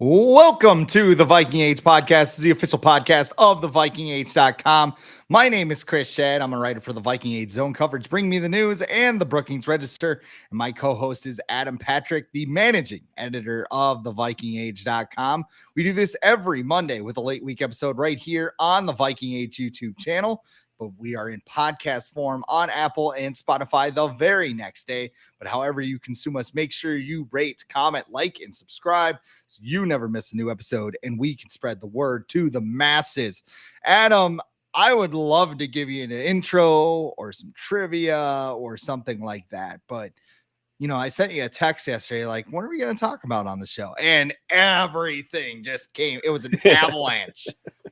Welcome to the Viking Age podcast, the official podcast of the VikingAge.com. My name is Chris Schad. I'm a writer for the Viking Age Zone Coverage, Bring Me the News, and the Brookings Register. And my co-host is Adam Patrick, the managing editor of the VikingAge.com. We do this every Monday with a late week episode right here on the Viking Age YouTube channel. But we are in podcast form on Apple and Spotify the very next day. But however you consume us, make sure you rate, comment, like, and subscribe so you never miss a new episode and we can spread the word to the masses. Adam, I would love to give you an intro or some trivia or something like that. But, I sent you a text yesterday, like, what are we going to talk about on the show? And everything just came. It was an avalanche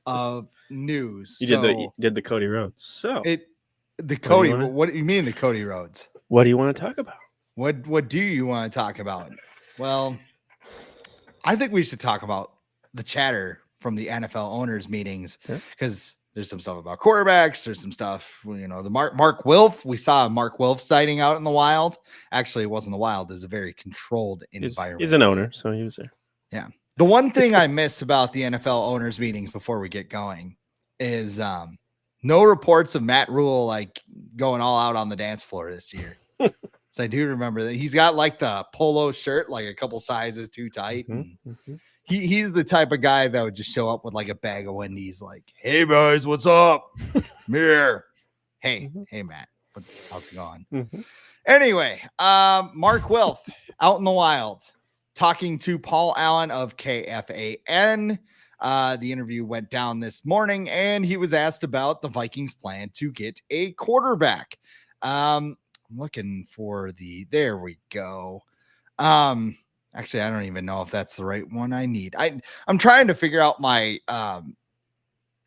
of news. You did the Cody Rhodes. So what do you mean the Cody Rhodes? What do you want to talk about? What do you want to talk about? Well, I think we should talk about the chatter from the NFL owners meetings because there's some stuff about quarterbacks. There's some stuff, the Mark Wilf. We saw a Mark Wilf sighting out in the wild. Actually, it wasn't the wild. It was a very controlled environment. He's an owner, so he was there. Yeah. The one thing I miss about the NFL owners meetings before we get going is no reports of Matt Rule like going all out on the dance floor this year. So I do remember that he's got like the polo shirt, like a couple sizes too tight. And he's the type of guy that would just show up with like a bag of Wendy's, like, "Hey guys, what's up? I'm here. Hey, Matt, how's it going?" Anyway, Mark Wilf out in the wild talking to Paul Allen of KFAN. The interview went down this morning, and he was asked about the Vikings' plan to get a quarterback. I'm looking for there we go. Actually, I don't even know if that's the right one I need. I'm trying to figure out my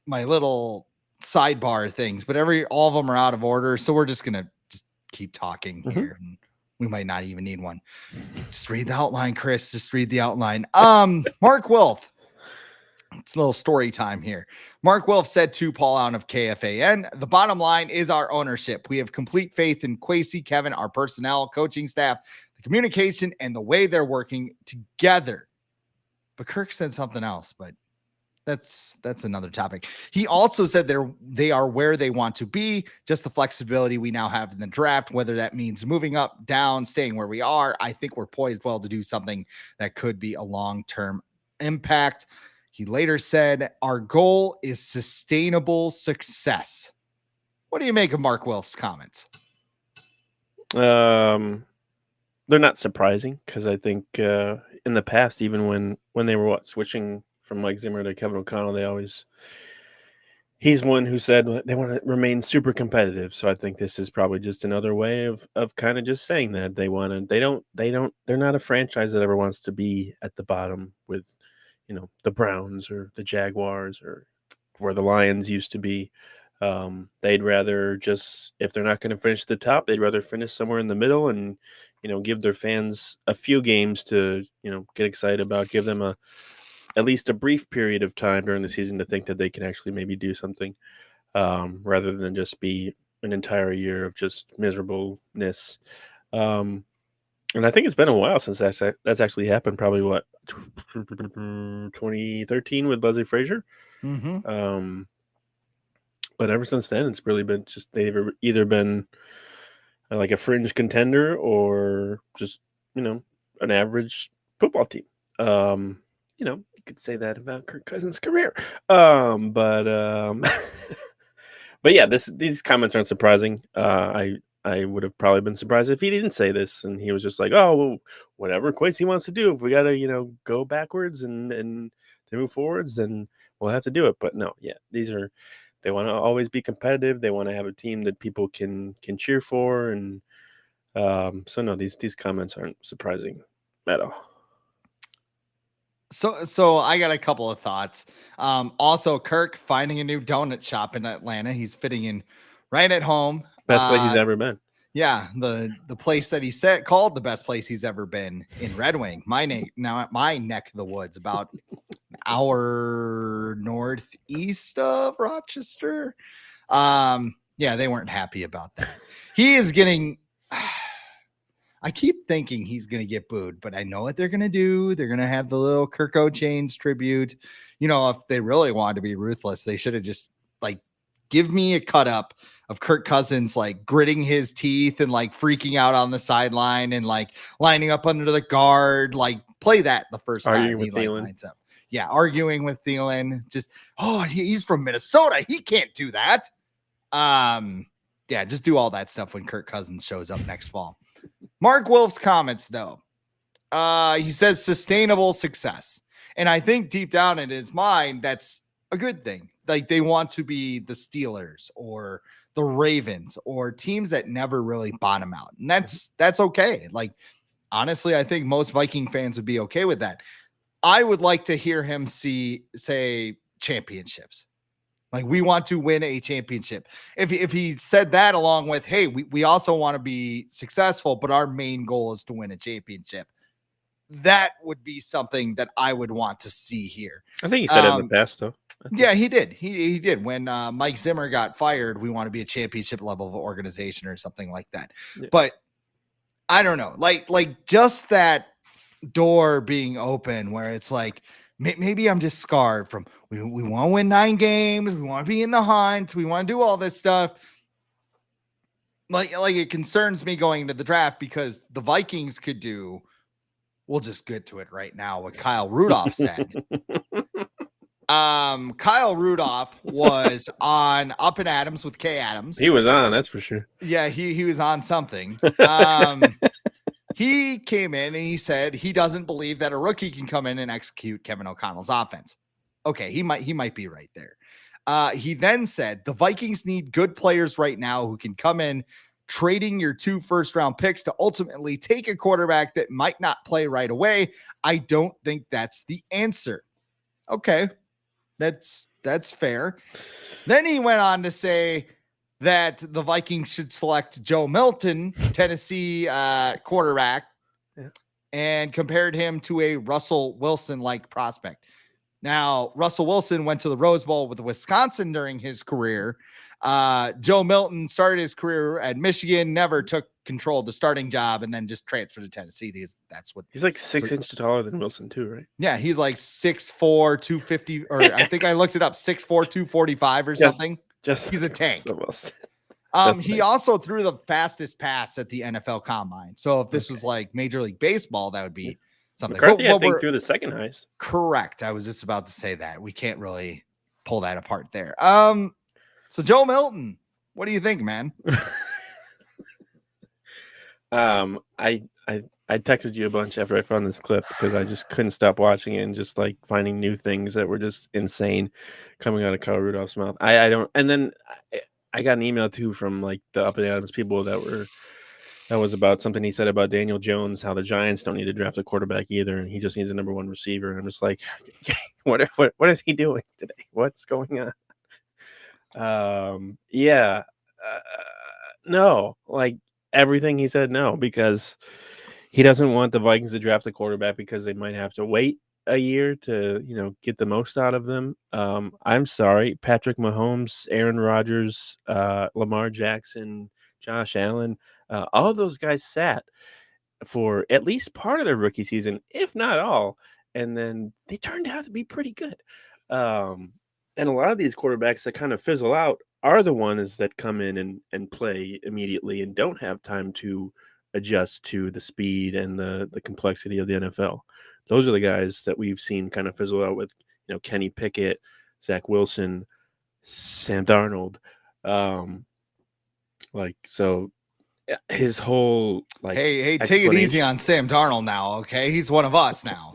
my little sidebar things, but all of them are out of order. So we're just gonna keep talking here, and we might not even need one. Just read the outline, Chris. Just read the outline. Mark Wilf. It's a little story time here. Mark Wilf said to Paul Allen of KFAN, "The bottom line is our ownership. We have complete faith in Kwesi, Kevin, our personnel, coaching staff, the communication, and the way they're working together." But Kirk said something else, but that's another topic. He also said they are where they want to be, just the flexibility we now have in the draft, whether that means moving up, down, staying where we are. I think we're poised well to do something that could be a long-term impact. He later said, "Our goal is sustainable success." What do you make of Mark Wilf's comments? They're not surprising because I think in the past, even when they were switching from Mike Zimmer to Kevin O'Connell, he's one who said they want to remain super competitive. So I think this is probably just another way of kind of just saying that they're not a franchise that ever wants to be at the bottom with the Browns or the Jaguars or where the Lions used to be. They'd rather just, if they're not going to finish at the top, they'd rather finish somewhere in the middle and, give their fans a few games to, get excited about, give them at least a brief period of time during the season to think that they can actually maybe do something, rather than just be an entire year of just miserableness. And I think it's been a while since that's actually happened. Probably 2013 with Leslie Frazier. But ever since then, it's really been just they've either been like a fringe contender or just an average football team. You could say that about Kirk Cousins' career. But yeah, these comments aren't surprising. I would have probably been surprised if he didn't say this and he was just like, "Oh, well, whatever Kwesi wants to do. If we got to, go backwards and to move forwards, then we'll have to do it." But no, yeah, they want to always be competitive. They want to have a team that people can cheer for. And so no, these comments aren't surprising at all. So I got a couple of thoughts. Also, Kirk finding a new donut shop in Atlanta. He's fitting in right at home. Best place he's ever been. Yeah, the place that he said called the best place he's ever been in Red Wing, my neck of the woods, about an hour northeast of Rochester. Yeah, they weren't happy about that. He is getting I keep thinking he's going to get booed, but I know what they're going to do. They're going to have the little Kirk O'Chains tribute. If they really wanted to be ruthless, they should have just like give me a cut up of Kirk Cousins like gritting his teeth and like freaking out on the sideline and like lining up under the guard. Like play that the first Arguing time with he like Thielen. lines up. Yeah, arguing with Thielen. Just he's from Minnesota. He can't do that. Yeah, just do all that stuff when Kirk Cousins shows up next fall. Mark Wolf's comments, though. He says sustainable success. And I think deep down in his mind, that's a good thing. Like they want to be the Steelers or the Ravens or teams that never really bottom out. And that's okay. Like, honestly, I think most Viking fans would be okay with that. I would like to hear him say championships. Like we want to win a championship. If he said that along with, hey, we also want to be successful, but our main goal is to win a championship. That would be something that I would want to see here. I think he said it in the past, though. Yeah, he did. He did. When Mike Zimmer got fired, we want to be a championship level of organization or something like that. Yeah. But I don't know. Like just that door being open where it's like, maybe I'm just scarred from we want to win 9 games. We want to be in the hunt. We want to do all this stuff. Like it concerns me going into the draft because the Vikings could do. We'll just get to it right now. What Kyle Rudolph said. Kyle Rudolph was on Up and Adams with Kay Adams. He was on, that's for sure. Yeah, he was on something. He came in and he said he doesn't believe that a rookie can come in and execute Kevin O'Connell's offense. Okay, he might be right there. He then said the Vikings need good players right now who can come in, trading your 2 first-round picks to ultimately take a quarterback that might not play right away. I don't think that's the answer. Okay, that's fair. Then he went on to say that the Vikings should select Joe Milton, Tennessee quarterback, and compared him to a Russell Wilson-like prospect. Now, Russell Wilson went to the Rose Bowl with Wisconsin during his career. Joe Milton started his career at Michigan, never took control of the starting job, and then just transferred to Tennessee. That's what he's like 6 inches taller than Wilson too, right? Yeah, he's like 6'4", 250, or I think I looked it up, 6'4", 245 or something. He's a tank. He also threw the fastest pass at the NFL Combine. So if this was like Major League Baseball, that would be something. McCarthy, I think, threw the second highest. Correct. I was just about to say that. We can't really pull that apart there. So Joe Milton, what do you think, man? I texted you a bunch after I found this clip because I just couldn't stop watching it and just like finding new things that were just insane coming out of Kyle Rudolph's mouth. I don't, and then I got an email too from like the Up and Adams people that was about something he said about Daniel Jones, how the Giants don't need to draft a quarterback either, and he just needs a number 1 receiver. And I'm just like, what is he doing today? What's going on? No, like everything he said, no, because he doesn't want the Vikings to draft a quarterback because they might have to wait a year to, get the most out of them. I'm sorry, Patrick Mahomes, Aaron Rodgers, Lamar Jackson, Josh Allen, all of those guys sat for at least part of their rookie season, if not all, and then they turned out to be pretty good. And a lot of these quarterbacks that kind of fizzle out are the ones that come in and play immediately and don't have time to adjust to the speed and the complexity of the NFL. Those are the guys that we've seen kind of fizzle out with, Kenny Pickett, Zach Wilson, Sam Darnold. So his whole hey, take it easy on Sam Darnold now, okay? He's one of us now.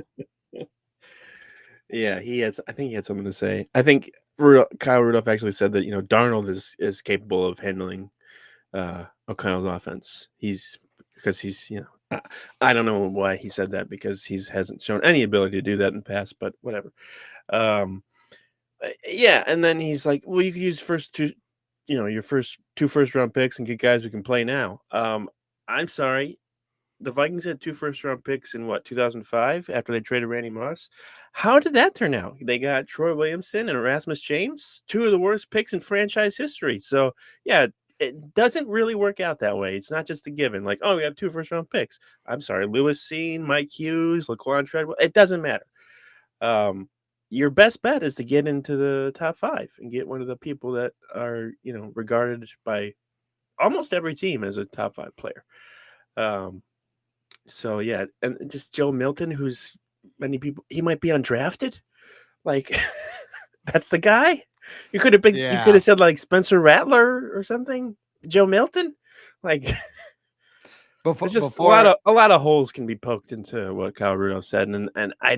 Yeah, I think he had something to say. I think Kyle Rudolph actually said that, Darnold is capable of handling O'Connell's offense. Because he's, I don't know why he said that because he hasn't shown any ability to do that in the past, but whatever. Yeah, and then he's like, well, you could use your first 2 first-round picks and get guys who can play now. I'm sorry. The Vikings had 2 first-round picks in 2005 after they traded Randy Moss. How did that turn out? They got Troy Williamson and Erasmus James, 2 of the worst picks in franchise history. So, yeah, it doesn't really work out that way. It's not just a given. Like, oh, we have 2 first-round picks. I'm sorry, Lewis Cine, Mike Hughes, Laquan Treadwell. It doesn't matter. Your best bet is to get into the top 5 and get one of the people that are, regarded by almost every team as a top 5 player. So yeah, and just Joe Milton, who's many people he might be undrafted. Like, that's the guy. You could have Yeah. said like Spencer Rattler or something. Joe Milton, like Before, there's just before a lot of holes can be poked into what Kyle Rudolph said, and I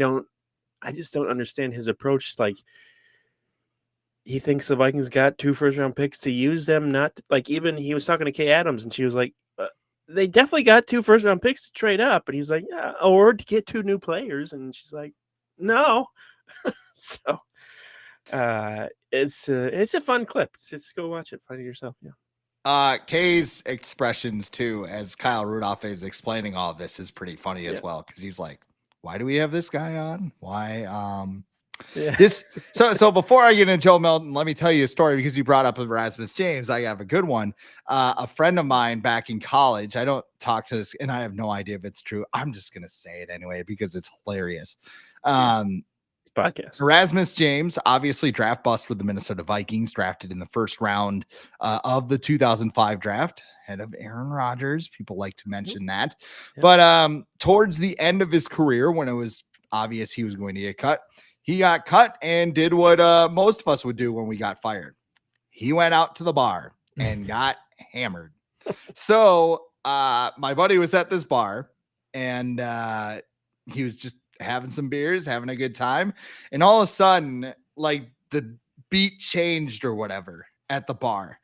just don't understand his approach. Like, he thinks the Vikings got 2 first-round picks to use them, not like even he was talking to Kay Adams, and she was like, they definitely got 2 first-round picks to trade up, and he's like, yeah, or to get 2 new players, and she's like, no. So, it's a fun clip. Just go watch it, find it yourself. Yeah. Kay's expressions too, as Kyle Rudolph is explaining all of this, is pretty funny as well, because he's like, why do we have this guy on? Why Yeah. this so before I get into Joe Milton, let me tell you a story, because you brought up Erasmus James. I have a good one. A friend of mine back in college, I don't talk to this, and I have no idea if it's true. I'm just gonna say it anyway because it's hilarious. Podcast. Erasmus James, obviously draft bust with the Minnesota Vikings, drafted in the first round of the 2005 draft, ahead of Aaron Rodgers. People like to mention that. Yep. But towards the end of his career, when it was obvious he was going to get cut, he got cut and did what most of us would do when we got fired. He went out to the bar and got hammered. So my buddy was at this bar, and he was just having some beers, having a good time. And all of a sudden, like, the beat changed or whatever at the bar.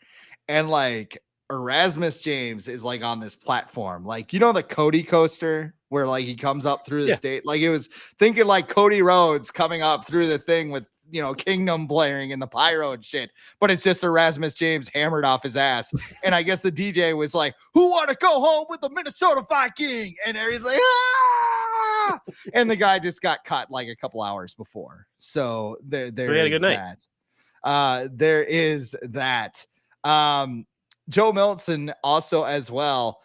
And like Erasmus James is like on this platform, like, the Cody coaster where like he comes up through the state. Like, it was thinking like Cody Rhodes coming up through the thing with, Kingdom blaring and the pyro and shit, but it's just Erasmus James hammered off his ass. And I guess the DJ was like, who want to go home with the Minnesota Viking? And he's like, ah! And the guy just got cut like a couple hours before. So there is that. There is that. Joe Milton also as well.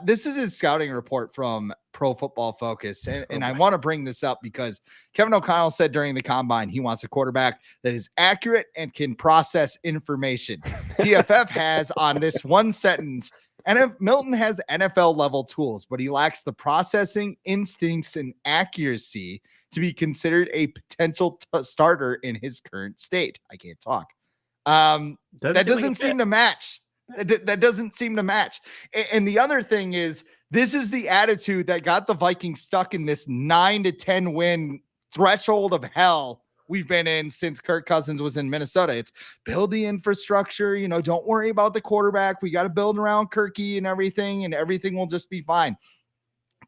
This is his scouting report from Pro Football Focus. And I want to bring this up because Kevin O'Connell said during the combine he wants a quarterback that is accurate and can process information. PFF has on this one sentence, and Milton has NFL level tools, but he lacks the processing instincts and accuracy to be considered a potential starter in his current state. I can't talk. That doesn't seem to match. That doesn't seem to match. And the other thing is, this is the attitude that got the Vikings stuck in this 9 to 10 win threshold of hell we've been in since Kirk Cousins was in Minnesota. It's build the infrastructure, don't worry about the quarterback. We got to build around Kirky and everything will just be fine.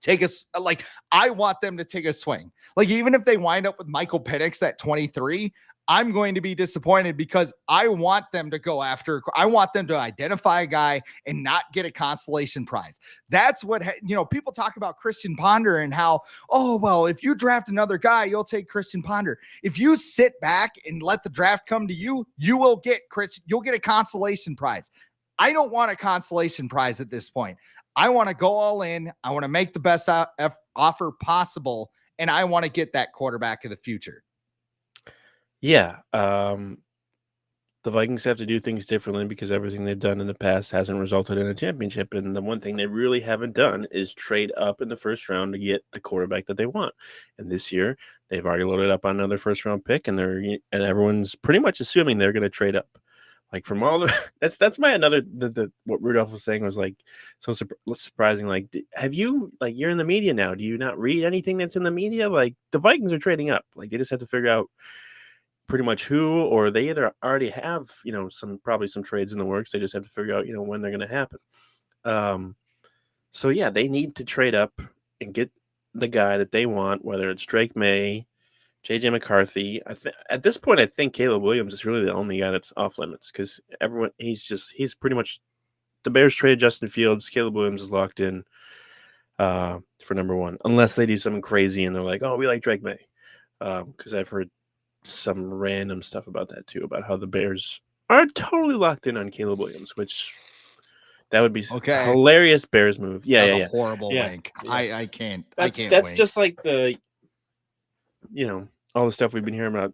Take us, like, I want them to take a swing. Like, even if they wind up with Michael Penix at 23, I'm going to be disappointed, because I want them to go after, I want them to identify a guy and not get a consolation prize. That's what, people talk about Christian Ponder and how, oh, well, if you draft another guy, you'll take Christian Ponder. If you sit back and let the draft come to you, you will get you'll get a consolation prize. I don't want a consolation prize at this point. I want to go all in. I want to make the best offer possible, and I want to get that quarterback of the future. Yeah. The Vikings have to do things differently because everything they've done in the past hasn't resulted in a championship. And the one thing they really haven't done is trade up in the first round to get the quarterback that they want. And this year, they've already loaded up on another first round pick, and everyone's pretty much assuming they're going to trade up. Like, from all the that's my another what Rudolph was saying was like so surprising. Like, have you, like, you're in the media now? Do you not read anything that's in the media? Like, the Vikings are trading up. Like, they just have to figure out pretty much who, or they either already have probably some trades in the works. They just have to figure out when they're going to happen. So yeah, they need to trade up and get the guy that they want, whether it's Drake May, JJ McCarthy. At this point, I think Caleb Williams is really the only guy that's off limits, because he's pretty much, the Bears traded Justin Fields. Caleb Williams is locked in for number one, unless they do something crazy and they're like, oh, we like Drake May, because I've heard some random stuff about that too, about how the Bears are totally locked in on Caleb Williams, which That would be a Okay. hilarious Bears move. Yeah, That's yeah, a yeah. horrible Yeah, wink. yeah. I can't That's wink. just like all the stuff we've been hearing about.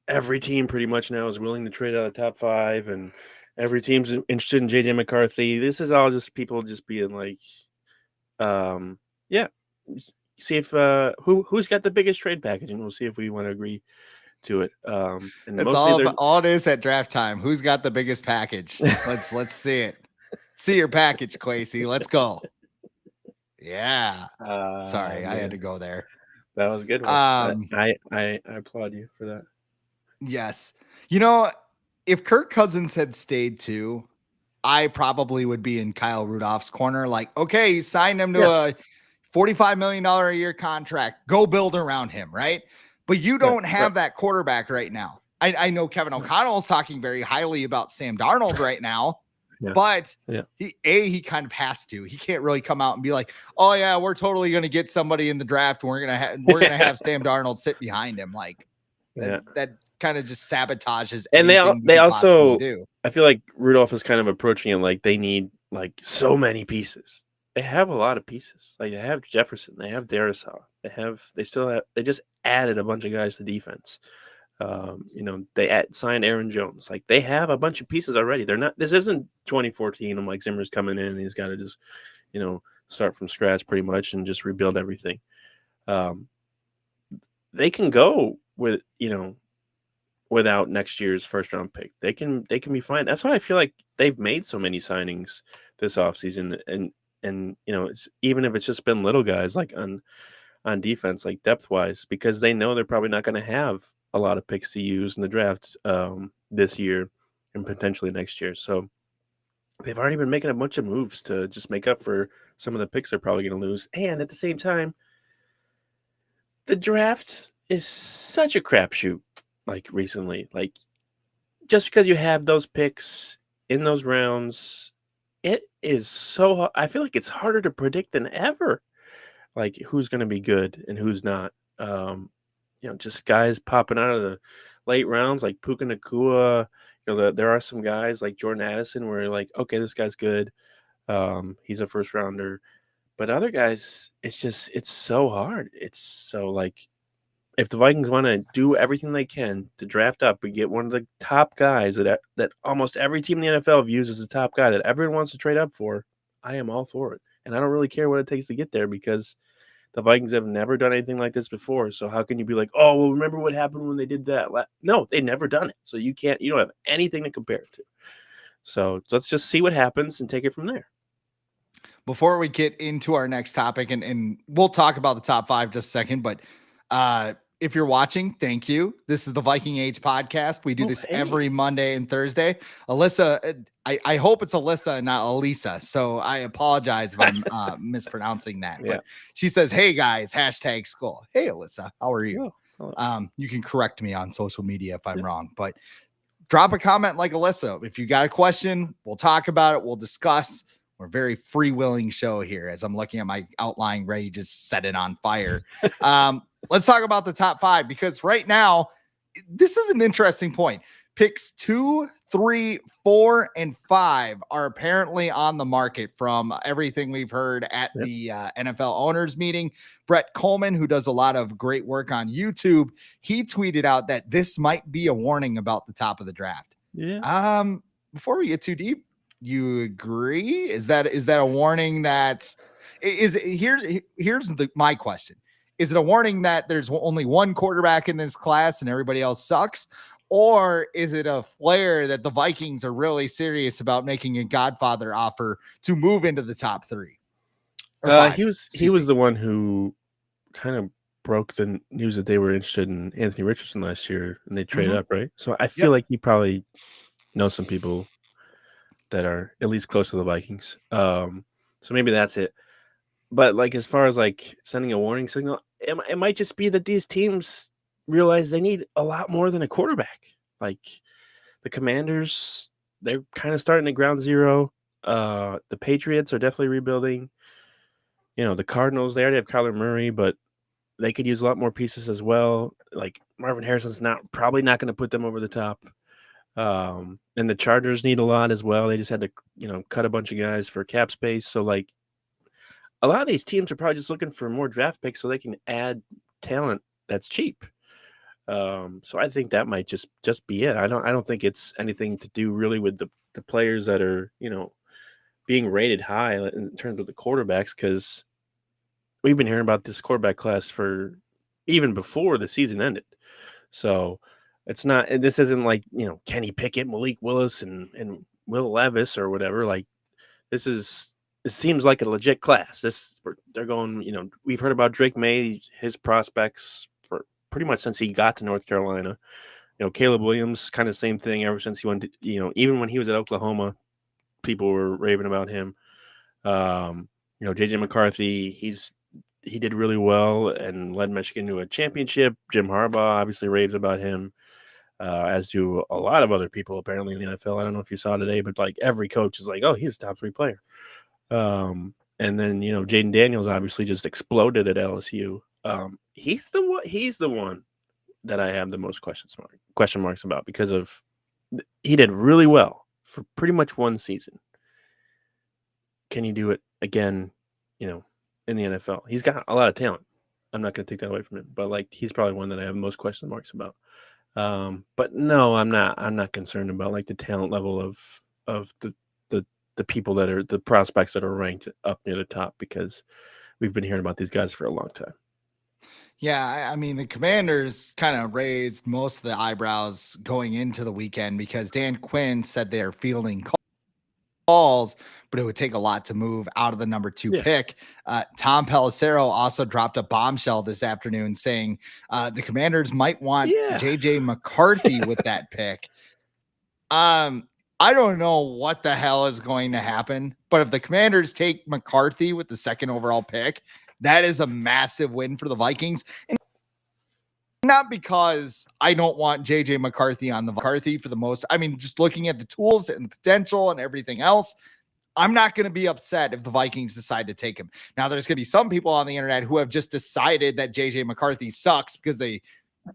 Every team pretty much now is willing to trade out of the top 5, and every team's interested in JJ McCarthy. This is all just people just being like, yeah, see if who's got the biggest trade package, and we'll see if we want to agree to it. And That's mostly they're all it is at draft time. Who's got the biggest package? Let's see it. See your package, Quasey. Let's go. Yeah. Sorry, I had to go there. That was a good one. I applaud you for that. Yes. If Kirk Cousins had stayed too, I probably would be in Kyle Rudolph's corner. Like, okay, you signed him to a $45 million a year contract. Go build around him, right? But you don't have that quarterback right now. I know Kevin O'Connell is talking very highly about Sam Darnold right now, but he kind of has to. He can't really come out and be like, "Oh yeah, we're totally going to get somebody in the draft. And we're gonna have Sam Darnold sit behind him." Like that kind of just sabotages. And they also do. I feel like Rudolph is kind of approaching it like they need like so many pieces. They have a lot of pieces. Like they have Jefferson, they have Darisaw, they just added a bunch of guys to defense. They signed Aaron Jones. Like they have a bunch of pieces already. This isn't 2014 and Mike Zimmer's coming in and he's got to just, start from scratch pretty much and just rebuild everything. They can go with, without next year's first round pick. They can be fine. That's why I feel like they've made so many signings this offseason. And it's even if it's just been little guys like on defense, like depth wise, because they know they're probably not going to have a lot of picks to use in the draft this year and potentially next year. So they've already been making a bunch of moves to just make up for some of the picks they're probably going to lose. And at the same time, the draft is such a crapshoot. Like recently, like just because you have those picks in those rounds, it is so. I feel like it's harder to predict than ever. Like who's going to be good and who's not. Just guys popping out of the late rounds like Puka Nacua. There are some guys like Jordan Addison where you're like, okay, this guy's good. He's a first rounder, but other guys, it's so hard. It's so like. If the Vikings want to do everything they can to draft up and get one of the top guys that almost every team in the NFL views as a top guy that everyone wants to trade up for, I am all for it. And I don't really care what it takes to get there because the Vikings have never done anything like this before. So how can you be like, oh, well, remember what happened when they did that? No, they've never done it. So you don't have anything to compare it to. So let's just see what happens and take it from there. Before we get into our next topic, and we'll talk about the top 5 just a second, but if you're watching, thank you. This is the Viking Age podcast. We do this every Monday and Thursday. Alyssa, I hope it's Alyssa and not Elisa. So I apologize if I'm mispronouncing that. But she says, hey guys, #school. Hey Alyssa, how are you? You can correct me on social media if I'm wrong, but drop a comment like Alyssa. If you got a question, we'll talk about it. We'll discuss. We're a very free-willing show here as I'm looking at my outline, ready to just set it on fire. Let's talk about the top 5 because right now, this is an interesting point. Picks 2, 3, 4, and 5 are apparently on the market from everything we've heard at the NFL owners meeting. Brett Coleman, who does a lot of great work on YouTube, he tweeted out that this might be a warning about the top of the draft. Yeah. Before we get too deep, you agree? Is that a warning that here's my question. Is it a warning that there's only one quarterback in this class and everybody else sucks? Or is it a flare that the Vikings are really serious about making a Godfather offer to move into the top 3? He was the one who kind of broke the news that they were interested in Anthony Richardson last year and they traded up, right? So I feel like he probably knows some people that are at least close to the Vikings. So maybe that's it. But like as far as like sending a warning signal, it might just be that these teams realize they need a lot more than a quarterback. Like the Commanders, they're kind of starting at ground zero. The Patriots are definitely rebuilding. The Cardinals, they already have Kyler Murray, but they could use a lot more pieces as well. Like Marvin Harrison's probably not going to put them over the top. And the Chargers need a lot as well. They just had to, cut a bunch of guys for cap space. So like a lot of these teams are probably just looking for more draft picks so they can add talent that's cheap. So I think that might just be it. I don't think it's anything to do really with the players that are, being rated high in terms of the quarterbacks, because we've been hearing about this quarterback class for even before the season ended. So it's not, this isn't like, Kenny Pickett, Malik Willis, and Will Levis or whatever. Like this seems like a legit class. They're going, we've heard about Drake May, his prospects for pretty much since he got to North Carolina. Caleb Williams, kind of same thing ever since he went to, even when he was at Oklahoma, people were raving about him. JJ McCarthy, he did really well and led Michigan to a championship. Jim Harbaugh obviously raves about him, as do a lot of other people apparently in the NFL. I don't know if you saw today, but like every coach is like, oh, he's a top 3 player. And then, Jaden Daniels obviously just exploded at LSU. He's the one that I have the most question marks about, because of he did really well for pretty much one season. Can he do it again, in the NFL? He's got a lot of talent. I'm not going to take that away from him, but like he's probably one that I have most question marks about. But no, I'm not concerned about like the talent level of the people that are the prospects that are ranked up near the top, because we've been hearing about these guys for a long time. Yeah, I mean, the Commanders kind of raised most of the eyebrows going into the weekend because Dan Quinn said they're fielding calls, but it would take a lot to move out of the number 2 pick. Tom Pelissero also dropped a bombshell this afternoon saying the Commanders might want JJ McCarthy with that pick. I don't know what the hell is going to happen, but if the Commanders take McCarthy with the 2nd overall pick, that is a massive win for the Vikings. And not because I don't want JJ McCarthy on the McCarthy for the most. I mean, just looking at the tools and the potential and everything else, I'm not going to be upset if the Vikings decide to take him. Now, there's going to be some people on the internet who have just decided that JJ McCarthy sucks because they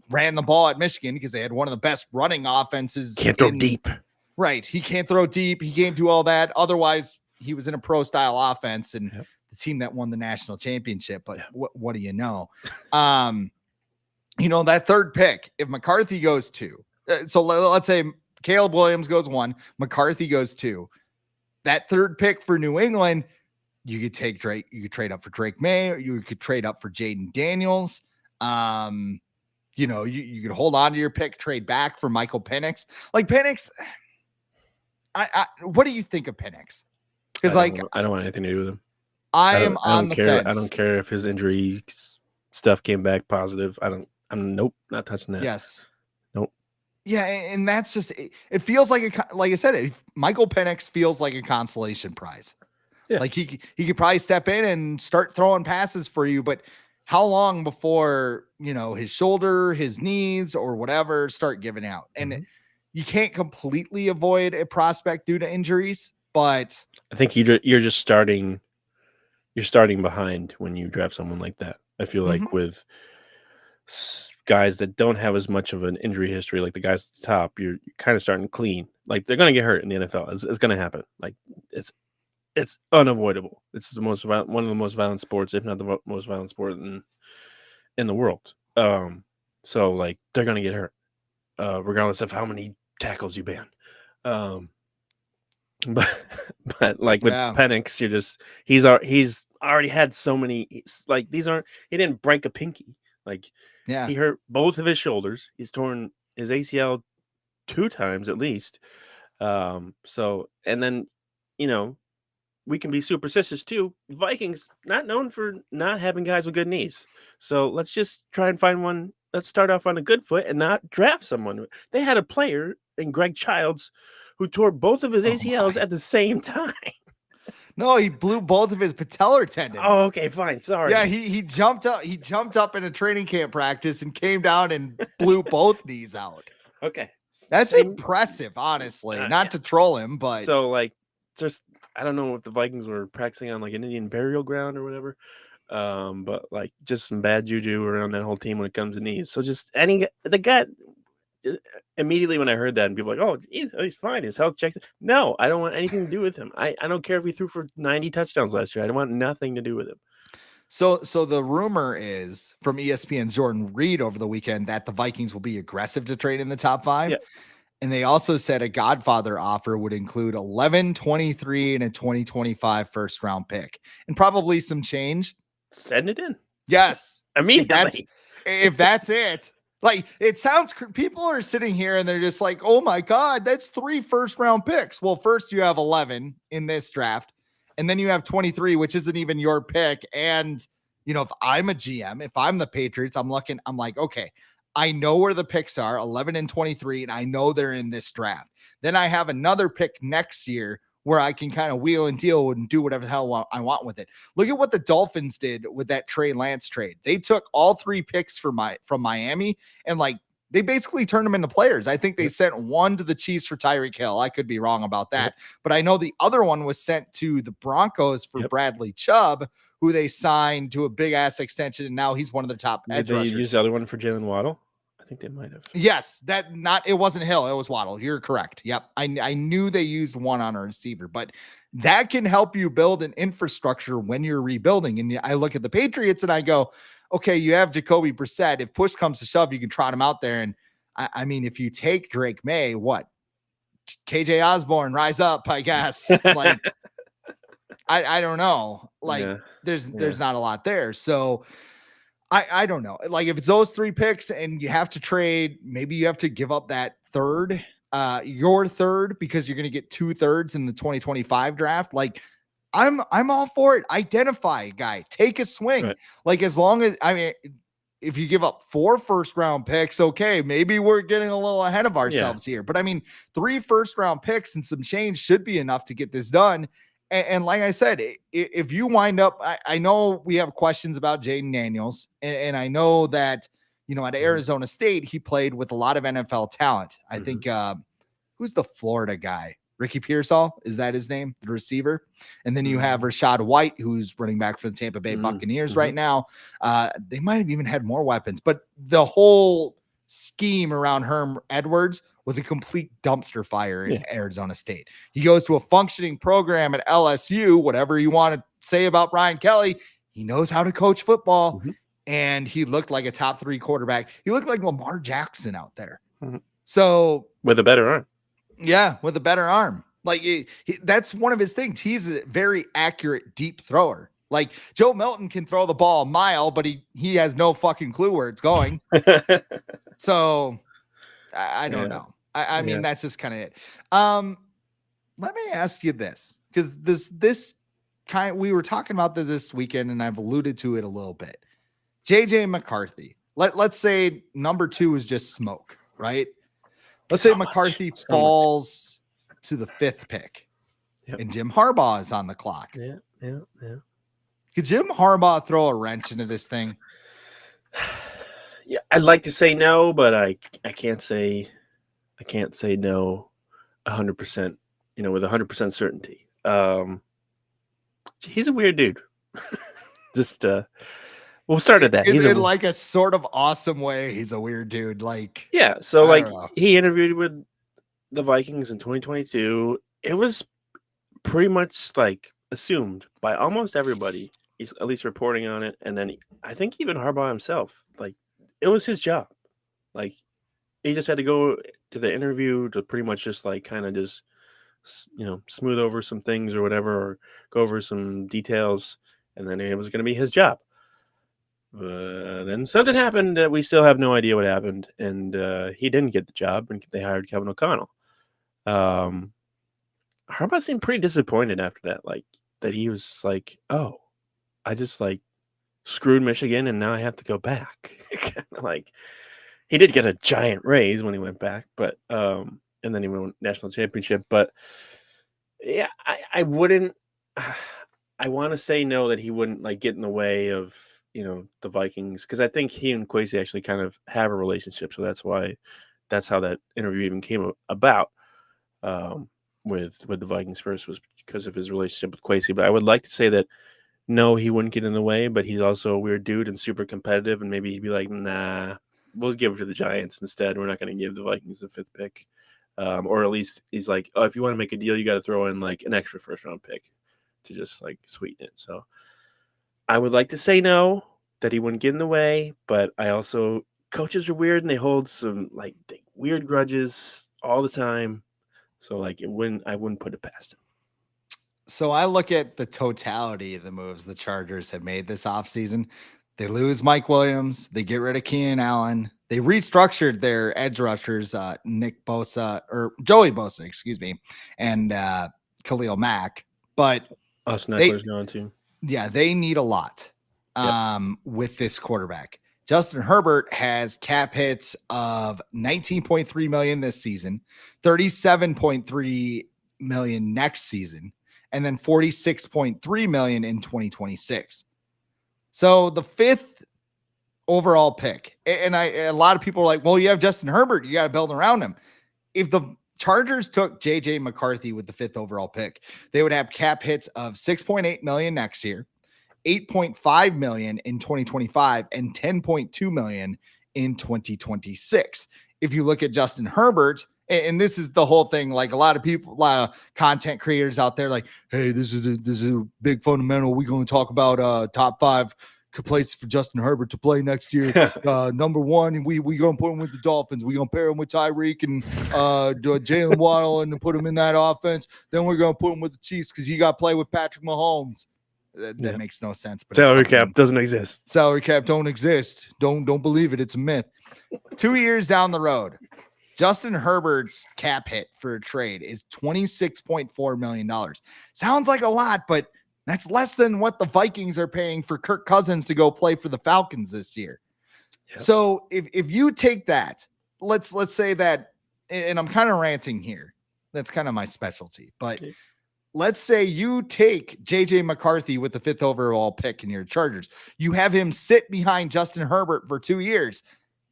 ran the ball at Michigan because they had one of the best running offenses. Can't throw deep. Right. He can't throw deep. He can't do all that. Otherwise, he was in a pro style offense and the team that won the national championship. But what do you know? That 3rd pick, if McCarthy goes 2, so let's say Caleb Williams goes 1, McCarthy goes 2. That 3rd pick for New England, you could take Drake. You could trade up for Drake May, or you could trade up for Jaden Daniels. You could hold on to your pick, trade back for Michael Penix. Like Penix, what do you think of Penix? Because I don't want anything to do with him. I am on the fence. I don't care if his injury stuff came back positive. Nope, not touching that. Yes. Nope. Yeah, and that's just it feels like like I said, Michael Penix feels like a consolation prize. Yeah. Like he could probably step in and start throwing passes for you, but how long before his shoulder, his knees, or whatever start giving out? And you can't completely avoid a prospect due to injuries, but I think you're just starting. You're starting behind when you draft someone like that. I feel like with guys that don't have as much of an injury history, like the guys at the top, you're kind of starting clean. Like they're going to get hurt in the NFL. It's going to happen. Like it's unavoidable. It's one of the most violent sports, if not the most violent sport in the world. So like they're going to get hurt, regardless of how many tackles you ban. But like with Penix, he's already had so many. Like he didn't break a pinky. Like he hurt both of his shoulders. He's torn his ACL 2 times at least. So and then we can be superstitious too. Vikings not known for not having guys with good knees. So let's just try and find one. Let's start off on a good foot and not draft someone. They had a player in Greg Childs who tore both of his ACLs at the same time. No, he blew both of his patellar tendons. Oh, okay, fine. Sorry. Yeah, he jumped up. He jumped up in a training camp practice and came down and blew both knees out. Okay, that's impressive, honestly. Not to troll him, but so like, just I don't know if the Vikings were practicing on like an Indian burial ground or whatever. But like just some bad juju around that whole team when it comes to knees. So just the guy, immediately when I heard that, and people were like, oh, he's fine. His health checks. No, I don't want anything to do with him. I don't care if he threw for 90 touchdowns last year. I don't want nothing to do with him. So the rumor is from ESPN's Jordan Reed over the weekend that the Vikings will be aggressive to trade in the top 5. Yeah. And they also said a Godfather offer would include 11, 23, and a 2025 first round pick and probably some change. Send it in. Yes. Immediately. If that's it. Like, it sounds, people are sitting here and they're just like, oh my God, that's 3 first round picks. Well, first you have 11 in this draft, and then you have 23, which isn't even your pick. And, if I'm a GM, if I'm the Patriots, I'm like, okay, I know where the picks are, 11 and 23, and I know they're in this draft. Then I have another pick next year where I can kind of wheel and deal and do whatever the hell I want with it. Look at what the Dolphins did with that Trey Lance trade. They took all 3 picks from Miami and they basically turned them into players. I think they sent one to the Chiefs for Tyreek Hill. I could be wrong about that, but I know the other one was sent to the Broncos for Bradley Chubb, who they signed to a big ass extension, and now he's one of their top edge rushers. Did they use the other one for Jalen Waddle? I think they might have. Yes, it wasn't Hill, it was Waddle. You're correct. Yep. I knew they used one on a receiver, but that can help you build an infrastructure when you're rebuilding. And I look at the Patriots and I go, okay, you have Jacoby Brissett. If push comes to shove, you can trot him out there. And I mean, if you take Drake May, what? KJ Osborne, rise up, I guess. Like, I don't know. Like, there's not a lot there. So I don't know. Like, if it's those 3 picks and you have to trade, maybe you have to give up that third, your third, because you're going to get 2/3 in the 2025 draft. Like, I'm all for it. Identify a guy, take a swing. Right. Like, as long as, if you give up 4 first round picks, okay, maybe we're getting a little ahead of ourselves here. But 3 first round picks and some change should be enough to get this done. And like I said, if you wind up, I know we have questions about Jaden Daniels, and I know that, at Arizona State, he played with a lot of NFL talent. I think, who's the Florida guy? Ricky Pearsall, is that his name? The receiver. And then you have Schad White, who's running back for the Tampa Bay Buccaneers right now. They might have even had more weapons, but the whole scheme around Herm Edwards was a complete dumpster fire in Arizona State. He goes to a functioning program at LSU, whatever you want to say about Brian Kelly, he knows how to coach football, and he looked like a top 3 quarterback. He looked like Lamar Jackson out there. So with a better arm. Yeah, with a better arm. Like, that's one of his things. He's a very accurate deep thrower. Like, Joe Milton can throw the ball a mile, but he has no fucking clue where it's going. So I don't know. I mean, that's just kind of it. Let me ask you this, because this we were talking about this weekend, and I've alluded to it a little bit. JJ McCarthy. Let's say number 2 is just smoke, right? Let's say McCarthy falls to the 5th pick, and Jim Harbaugh is on the clock. Yeah. Could Jim Harbaugh throw a wrench into this thing? Yeah, I'd like to say no, but I can't say no 100%, with 100% certainty. He's a weird dude. Just we'll start at that. He's in like a sort of awesome way. He's a weird dude. Like, so he interviewed with the Vikings in 2022. It was pretty much assumed by almost everybody, at least reporting on it. And then I think even Harbaugh himself, it was his job. He just had to go to the interview to pretty much just smooth over some things or whatever, or go over some details, and then it was going to be his job. Then something happened that we still have no idea what happened, and he didn't get the job, and they hired Kevin O'Connell. Harbaugh seemed pretty disappointed after that, that he was like, oh, I just screwed Michigan, and now I have to go back. He did get a giant raise when he went back, but and then he won national championship. But yeah, I wouldn't. I want to say no, that he wouldn't get in the way of the Vikings, because I think he and Kwesi actually kind of have a relationship, so that's how that interview even came about with the Vikings first, was because of his relationship with Kwesi. But I would like to say that no, he wouldn't get in the way, but he's also a weird dude and super competitive, and maybe he'd be like, nah, we'll give it to the Giants instead. We're not going to give the Vikings the 5th pick. Or at least he's like, oh, if you want to make a deal, you got to throw in like an extra first round pick to just like sweeten it. So I would like to say no, that he wouldn't get in the way, but I also, coaches are weird and they hold some like weird grudges all the time. So like I wouldn't put it past him. So I look at the totality of the moves the Chargers have made this offseason. They lose Mike Williams. They get rid of Keenan Allen. They restructured their edge rushers, Nick Bosa or Joey Bosa, excuse me, and Khalil Mack. But Eckler's gone too. Yeah, they need a lot with this quarterback. Justin Herbert has cap hits of $19.3 million this season, $37.3 million next season, and then $46.3 million in 2026. So the 5th overall pick, and a lot of people are like, well, you have Justin Herbert, you got to build around him. If the Chargers took JJ McCarthy with the 5th overall pick, they would have cap hits of $6.8 million next year, $8.5 million in 2025, and $10.2 million in 2026. If you look at Justin Herbert, and this is the whole thing, like a lot of content creators out there, like, hey, this is a big fundamental. We're going to talk about top 5 places for Justin Herbert to play next year. Number 1, we going to put him with the Dolphins. We're going to pair him with Tyreek and Jalen Waddle and put him in that offense. Then we're going to put him with the Chiefs because you got to play with Patrick Mahomes. That makes no sense. But salary cap doesn't exist. Salary cap don't exist. Don't believe it. It's a myth. 2 years down the road, Justin Herbert's cap hit for a trade is $26.4 million. Sounds like a lot, but that's less than what the Vikings are paying for Kirk Cousins to go play for the Falcons this year. Yep. So if you take that, let's say that, and I'm kind of ranting here. That's kind of my specialty, but let's say you take JJ McCarthy with the 5th overall pick in your Chargers. You have him sit behind Justin Herbert for 2 years.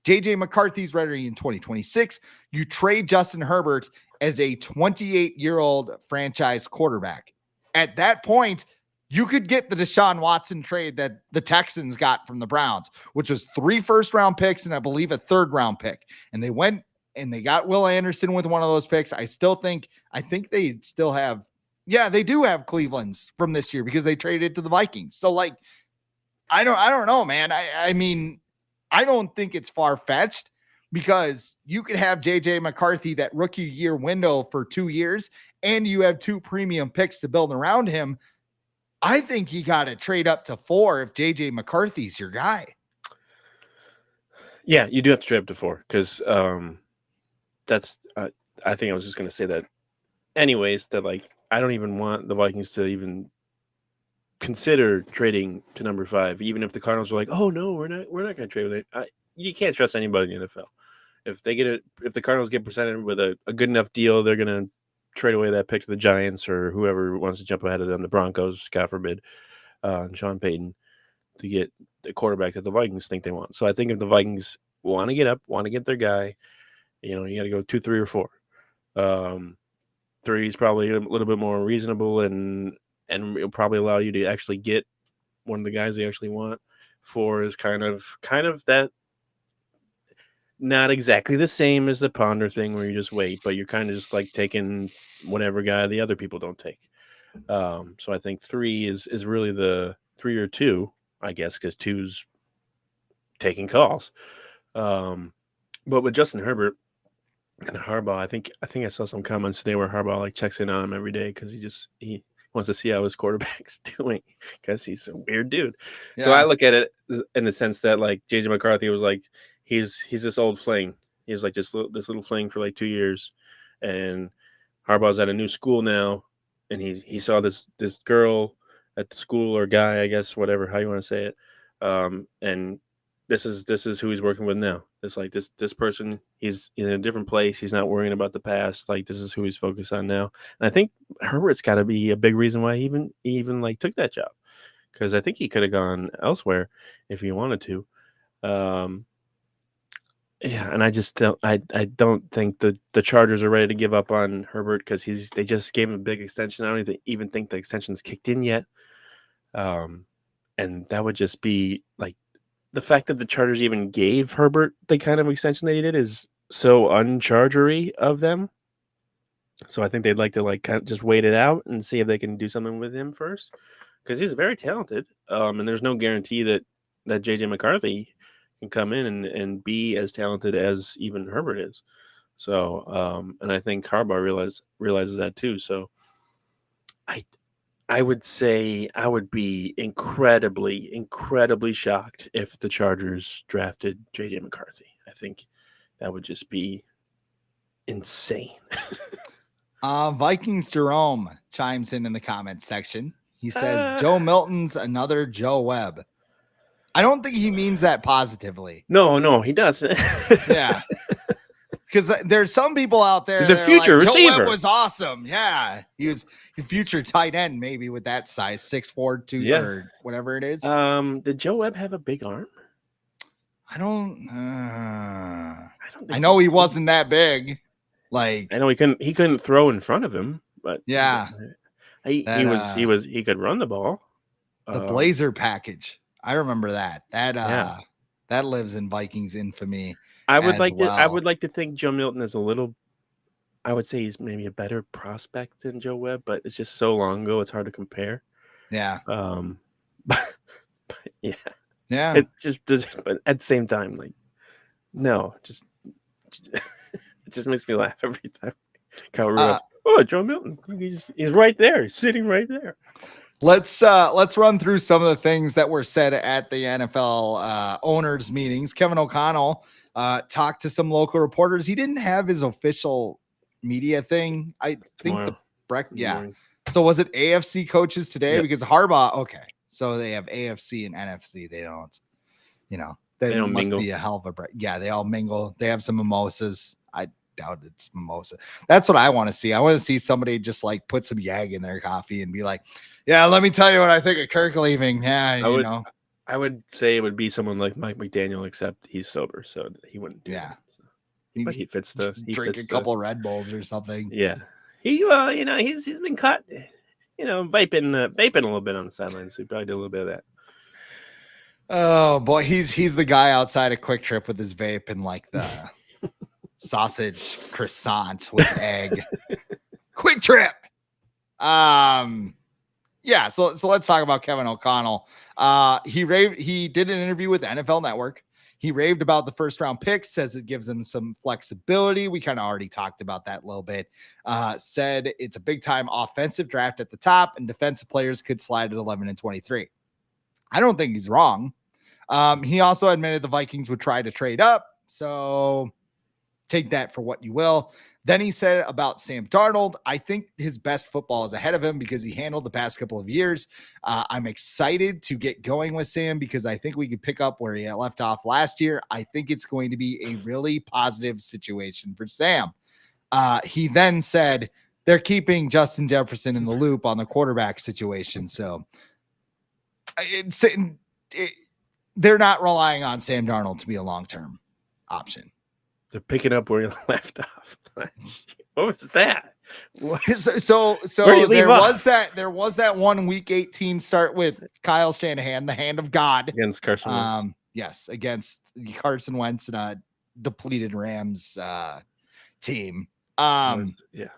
JJ McCarthy's ready in 2026. You trade Justin Herbert as a 28-year-old franchise quarterback. At that point, you could get the Deshaun Watson trade that the Texans got from the Browns, which was 3 first-round picks and I believe a 3rd-round pick. And they went and they got Will Anderson with one of those picks. I think they still have. Yeah, they do have Cleveland's from this year because they traded it to the Vikings. So like, I don't know, man. I mean, I don't think it's far-fetched because you could have JJ McCarthy that rookie year window for 2 years and you have 2 premium picks to build around him. I think you got to trade up to 4 if JJ McCarthy's your guy. Yeah, you do have to trade up to 4 because that's I think I was just going to say that anyways, that like I don't even want the Vikings to even consider trading to number 5, even if the Cardinals are like, oh no, we're not going to trade with it. You can't trust anybody in the NFL. If the Cardinals get presented with a good enough deal, they're going to trade away that pick to the Giants or whoever wants to jump ahead of them, the Broncos, God forbid, and Sean Payton, to get the quarterback that the Vikings think they want. So I think if the Vikings want to get up, want to get their guy, you got to go 2, 3, or 4. 3 is probably a little bit more reasonable and it'll probably allow you to actually get one of the guys they actually want. 4 is kind of that, not exactly the same as the Ponder thing where you just wait, but you're kind of just like taking whatever guy the other people don't take. So I think 3 is really the 3 or 2, I guess, because 2's taking calls. But with Justin Herbert and Harbaugh, I think I saw some comments today where Harbaugh like checks in on him every day because he wants to see how his quarterback's doing because he's a weird dude. Yeah. So I look at it in the sense that like JJ McCarthy was like he's this old fling. He was like this little fling for like 2 years, and Harbaugh's at a new school now, and he saw this girl at the school, or guy, I guess, whatever how you want to say it, and this is who he's working with now. It's like this person, he's in a different place. He's not worrying about the past. Like this is who he's focused on now. And I think Herbert's got to be a big reason why he even like took that job, because I think he could have gone elsewhere if he wanted to. Yeah, and I just don't. I don't think the Chargers are ready to give up on Herbert because they just gave him a big extension. I don't even think the extension's kicked in yet. And that would just be like the fact that the Chargers even gave Herbert the kind of extension they did is so unchargery of them. So I think they'd like to kind of just wait it out and see if they can do something with him first, because he's very talented. And there's no guarantee that JJ McCarthy can come in and be as talented as even Herbert is. So and I think Harbaugh realizes that too. So I would say I would be incredibly shocked if the Chargers drafted JJ McCarthy. I think that would just be insane. Vikings Jerome chimes in the comments section. He says Joe Milton's another Joe Webb. I don't think he means that positively. No, he doesn't. Yeah. Because there's some people out there. He's a future receiver. Joe Webb was awesome. Yeah. He was a future tight end, maybe with that size, 6'4", 2 or whatever it is. Did Joe Webb have a big arm? I know he wasn't that big. Like, I know he couldn't throw in front of him, but yeah, he could run the ball. The Blazer package. I remember that. That lives in Vikings infamy. I would like to think Joe Milton is a little, I would say he's maybe a better prospect than Joe Webb, but it's just so long ago it's hard to compare. Yeah. But yeah. Yeah. It just does, but at the same time, like, no, just it just makes me laugh every time. Kyle Rudolph. Joe Milton. He's right there. He's sitting right there. Let's run through some of the things that were said at the NFL owners meetings. Kevin O'Connell talked to some local reporters. He didn't have his official media thing. I think morning. So was it AFC coaches today? Yep. Because Harbaugh. Okay, so they have AFC and NFC. They don't. They don't must mingle. Be a hell of a break. Yeah, they all mingle. They have some mimosas. I doubt it's mimosa. That's what I want to see. I want to see somebody just like put some Yag in their coffee and be like, yeah, let me tell you what I think of Kirk leaving. Yeah, I would say it would be someone like Mike McDaniel, except he's sober, so he wouldn't do that. So. But he fits the drink a couple Red Bulls or something. Yeah. He's been caught, vaping a little bit on the sidelines. So he probably did a little bit of that. Oh boy, he's the guy outside a Quick Trip with his vape and like the sausage croissant with egg. Quick Trip. Yeah, so let's talk about Kevin O'Connell. He did an interview with NFL Network. He raved about the first round pick, says it gives him some flexibility. We kind of already talked about that a little bit. Said it's a big time offensive draft at the top and defensive players could slide at 11 and 23. I don't think he's wrong. He also admitted the Vikings would try to trade up. So take that for what you will. Then he said about Sam Darnold, I think his best football is ahead of him because he handled the past couple of years. I'm excited to get going with Sam because I think we could pick up where he left off last year. I think it's going to be a really positive situation for Sam. He then said they're keeping Justin Jefferson in the loop on the quarterback situation. So they're not relying on Sam Darnold to be a long-term option. They're picking up where he left off. What was that? So there was that 1 week 18 start with Kyle Shanahan, the hand of God against Carson Wentz. Yes, against Carson Wentz and a depleted Rams team. Yeah.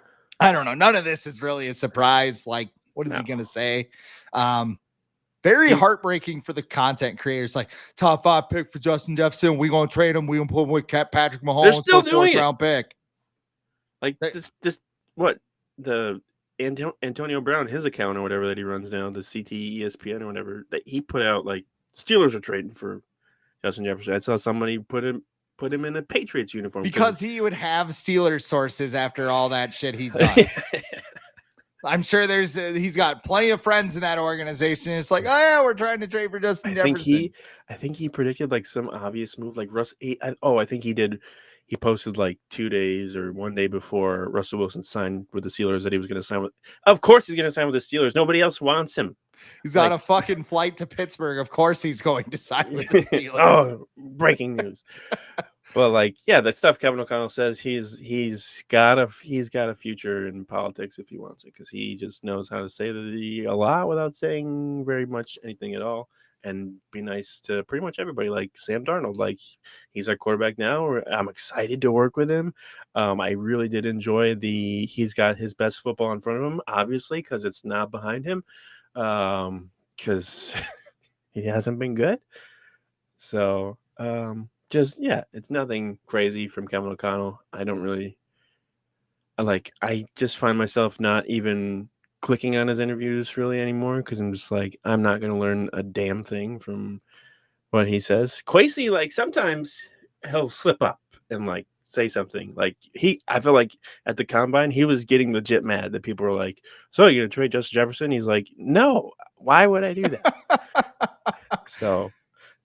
I don't know. None of this is really a surprise. Like, what is he going to say? Very heartbreaking for the content creators. Like, top 5 pick for Justin Jefferson. We're going to trade him. We're going to put him with Patrick Mahomes. They're still doing it. 4th round pick. Like this what the Antonio Brown, his account or whatever that he runs now, the CT ESPN or whatever, that he put out like Steelers are trading for Justin Jefferson. I saw somebody put him in a Patriots uniform because he would have Steelers sources after all that shit he's done. I'm sure he's got plenty of friends in that organization. It's like, oh yeah, we're trying to trade for Justin Jefferson. I think he predicted like some obvious move, like Russ. I think he did. He posted like 2 days or 1 day before Russell Wilson signed with the Steelers that he was going to sign with. Of course, he's going to sign with the Steelers. Nobody else wants him. He's on a fucking flight to Pittsburgh. Of course, he's going to sign with the Steelers. Breaking news. Well, like, yeah, that stuff Kevin O'Connell says he's got a future in politics if he wants it, because he just knows how to say a lot without saying very much anything at all. and be nice to pretty much everybody. Like Sam Darnold, like he's our quarterback now. I'm excited to work with him. I really did enjoy he's got his best football in front of him, obviously, because it's not behind him, because he hasn't been good. So just it's nothing crazy from Kevin O'Connell. I don't really I just find myself not even clicking on his interviews really anymore because I'm just like, I'm not gonna learn a damn thing from what he says. Quasi, like sometimes he'll slip up and like say something. Like I feel like at the combine he was getting legit mad that people were like, "So you're gonna trade Justin Jefferson?" He's like, "No, why would I do that?" So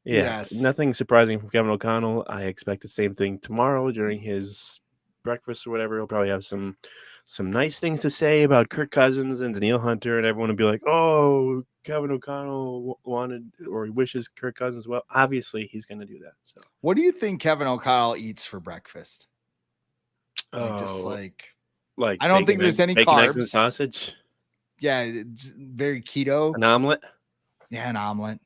yeah, Yes. nothing surprising from Kevin O'Connell. I expect the same thing tomorrow during his breakfast or whatever. He'll probably have some nice things to say about Kirk Cousins and Daniil Hunter, and everyone will be like, "Oh, Kevin O'Connell wanted or he wishes Kirk Cousins well." Obviously, he's going to do that. So, What do you think Kevin O'Connell eats for breakfast? oh, I don't think there's any bacon, eggs, and carbs. Sausage. Yeah, it's very keto. An omelet. Yeah, an omelet.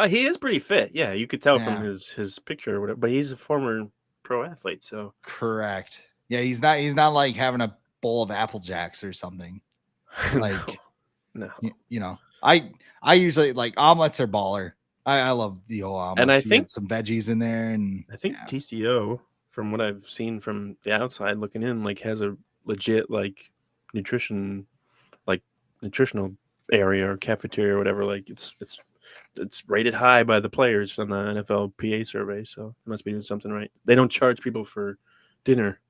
He is pretty fit. Yeah, you could tell from Yeah. his picture or whatever. But he's a former pro athlete, so Correct. Yeah, he's not like having a bowl of Apple Jacks or something. Like no. You know, I usually like omelets are baller. I love the old omelets. And I You think get some veggies in there, and I think TCO, from what I've seen from the outside looking in, like has a legit like nutritional area or cafeteria or whatever. Like it's rated high by the players on the NFL PA survey, so they must be doing something right. They don't charge people for dinner,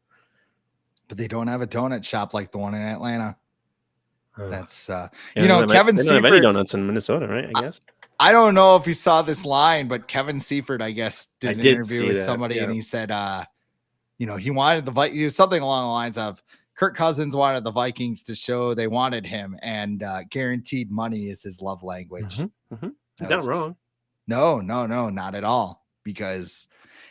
but they don't have a donut shop like the one in Atlanta. That's Kevin they don't have any donuts in Minnesota, right? I guess. I don't know if you saw this line, but Kevin Seifert, I guess, did an interview with somebody, and he said, he wanted the Vikings, something along the lines of Kirk Cousins wanted the Vikings to show they wanted him, and guaranteed money is his love language. Not wrong. No, not at all, because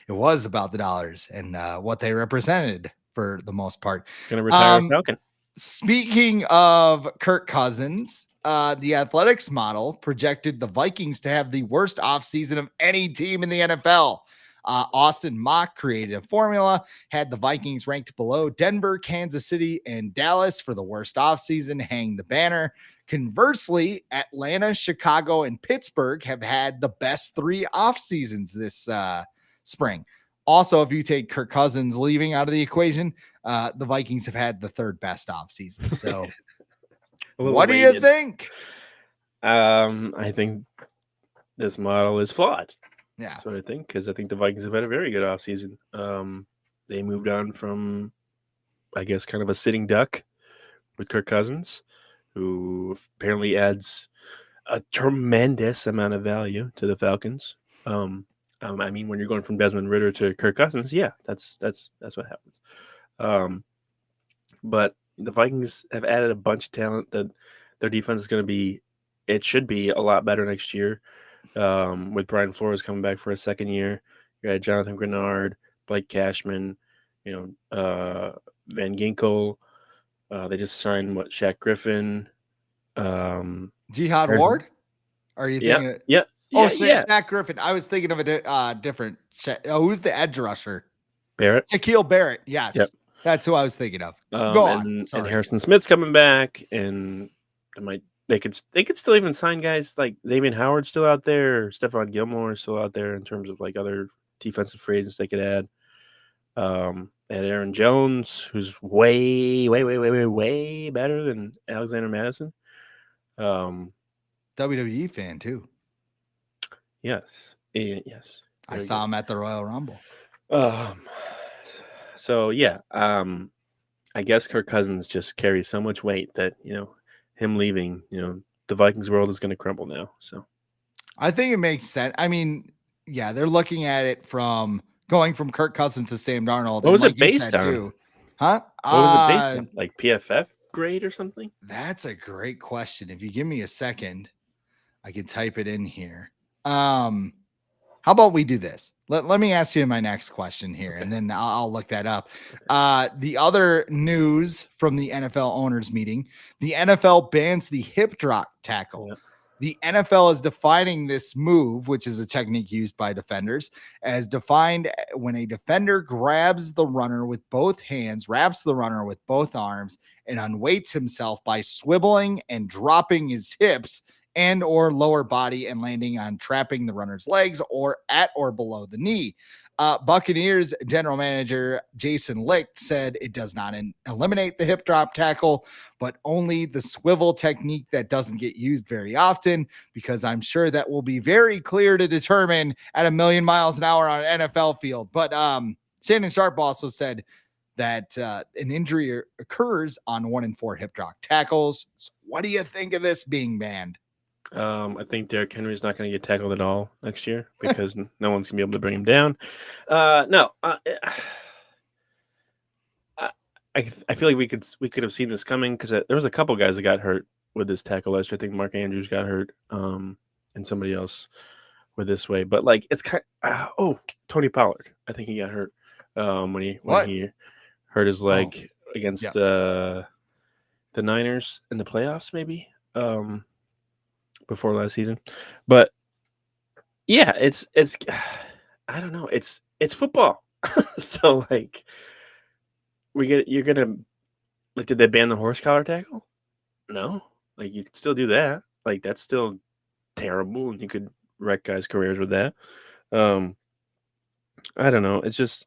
it was about the dollars and what they represented for the most part. Gonna retire a Falcon. Speaking of Kirk Cousins, the Athletics model projected the Vikings to have the worst offseason of any team in the NFL. Austin Mock created a formula, had the Vikings ranked below Denver, Kansas City, and Dallas for the worst offseason, hang the banner. Conversely, Atlanta, Chicago, and Pittsburgh have had the best 3 off seasons this spring. Also, if you take Kirk Cousins leaving out of the equation, the Vikings have had the 3rd best off season. So what do you think? I think this model is flawed. Yeah. That's what I think, because I think the Vikings have had a very good offseason. They moved on from, I guess, kind of a sitting duck with Kirk Cousins, who apparently adds a tremendous amount of value to the Falcons. I mean, when you're going from Desmond Ridder to Kirk Cousins, yeah, that's what happens. But the Vikings have added a bunch of talent that their defense is going to be. It should be a lot better next year. With Brian Flores coming back for a 2nd year, you got Jonathan Grenard, Blake Cashman, Van Ginkel. They just signed Shaq Griffin, Jihad Ward. Are you thinking? Yeah. Shaq Griffin. I was thinking of a different. Who's the edge rusher? Barrett. Shaquille Barrett. Yes, yep. That's who I was thinking of. Go on. And Harrison Smith's coming back, and they could still even sign guys like Xavier Howard's still out there, Stephon Gilmore is still out there in terms of like other defensive free agents they could add. And Aaron Jones, who's way better than Alexander Madison. WWE fan too. Yes. Yes. I saw him at the Royal Rumble. So yeah, I guess Kirk Cousins just carries so much weight that, him leaving, the Vikings world is going to crumble now. So I think it makes sense. I mean, yeah, they're looking at it from going from Kirk Cousins to Sam Darnold. What was it based on? Too. Huh? What was it based on? Like PFF grade or something? That's a great question. If you give me a second, I can type it in here. How about we do this? Let me ask you my next question here, and then I'll look that up. The other news from the NFL owners meeting, the NFL bans the hip drop tackle. The NFL is defining this move, which is a technique used by defenders, as defined when a defender grabs the runner with both hands, wraps the runner with both arms, and unweights himself by swiveling and dropping his hips and or lower body and landing on trapping the runner's legs or at or below the knee. Buccaneers general manager Jason Licht said it does not eliminate the hip drop tackle, but only the swivel technique that doesn't get used very often, because I'm sure that will be very clear to determine at 1,000,000 miles an hour on an NFL field. But Shannon Sharp also said that an injury occurs on 1 in 4 hip drop tackles. So what do you think of this being banned? I think Derrick Henry's not going to get tackled at all next year because no one's going to be able to bring him down. No, I feel like we could have seen this coming because there was a couple guys that got hurt with this tackle last year. I think Mark Andrews got hurt, and somebody else with this way. But like it's kind Tony Pollard. I think he got hurt when he hurt his leg against the Niners in the playoffs, maybe. Before last season, but yeah, it's I don't know, it's football. So like you're gonna like, did they ban the horse collar tackle? No, like you could still do that. Like that's still terrible, and you could wreck guys' careers with that. I don't know. It's just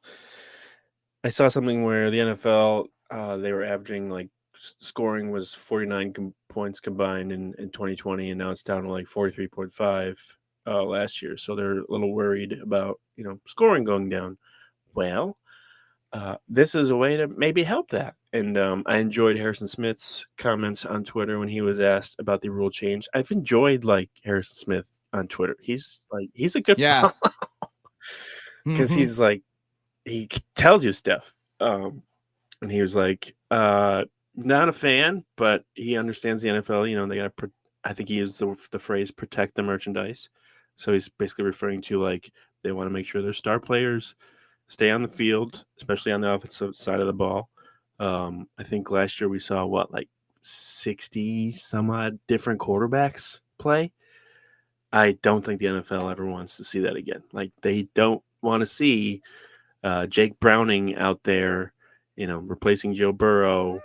I saw something where the NFL they were averaging like scoring was 49 points combined in 2020, and now it's down to like 43.5 last year. So they're a little worried about scoring going down. Well, this is a way to maybe help that. And I enjoyed Harrison Smith's comments on Twitter when he was asked about the rule change. I've enjoyed like Harrison Smith on Twitter. He's a good follow because he's like he tells you stuff. And he was like, not a fan, but he understands the NFL. They got to. I think he used the phrase "protect the merchandise." So he's basically referring to like they want to make sure their star players stay on the field, especially on the offensive side of the ball. I think last year we saw like 60 some odd different quarterbacks play. I don't think the NFL ever wants to see that again. Like they don't want to see Jake Browning out there, replacing Joe Burrow.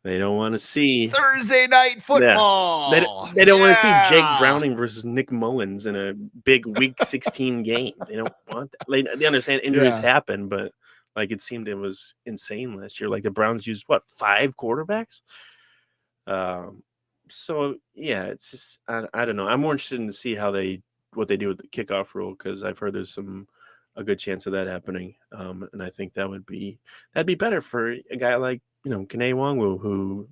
They don't want to see Thursday night football. Yeah. They don't want to see Jake Browning versus Nick Mullins in a big Week 16 game. They don't want that. They understand injuries happen, but like it seemed it was insane last year. Like the Browns used 5 quarterbacks. So yeah, it's just I don't know. I'm more interested in to see what they do with the kickoff rule, because I've heard there's a good chance of that happening. And I think that'd be better for a guy like, Kene Nwangwu, who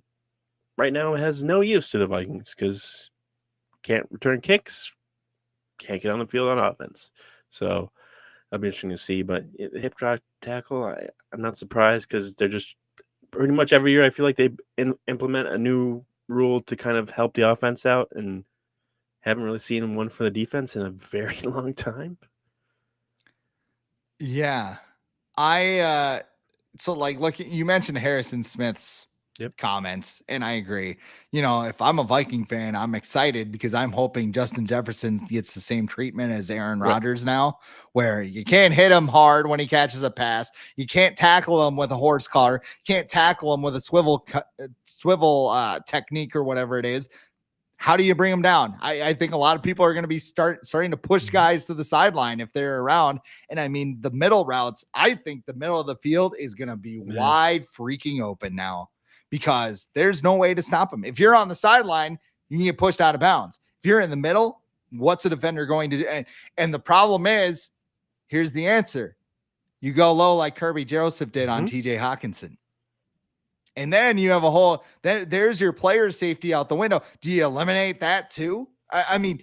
right now has no use to the Vikings because can't return kicks, can't get on the field on offense. So that'll be interesting to see. But the hip drop tackle, I'm not surprised because they're just pretty much every year I feel like they implement a new rule to kind of help the offense out, and haven't really seen one for the defense in a very long time. Yeah. So like, look, you mentioned Harrison Smith's comments, and I agree. If I'm a Viking fan, I'm excited because I'm hoping Justin Jefferson gets the same treatment as Aaron Rodgers now, where you can't hit him hard when he catches a pass. You can't tackle him with a horse collar. You can't tackle him with a swivel technique or whatever it is. How do you bring them down? I think a lot of people are going to be starting to push guys to the sideline if they're around. And I mean, the middle routes, I think the middle of the field is going to be wide freaking open now, because there's no way to stop them. If you're on the sideline, you can get pushed out of bounds. If you're in the middle, what's a defender going to do? And the problem is, here's the answer. You go low like Kirby Joseph did on TJ Hawkinson. And then you have there's your player safety out the window. Do you eliminate that too? I mean,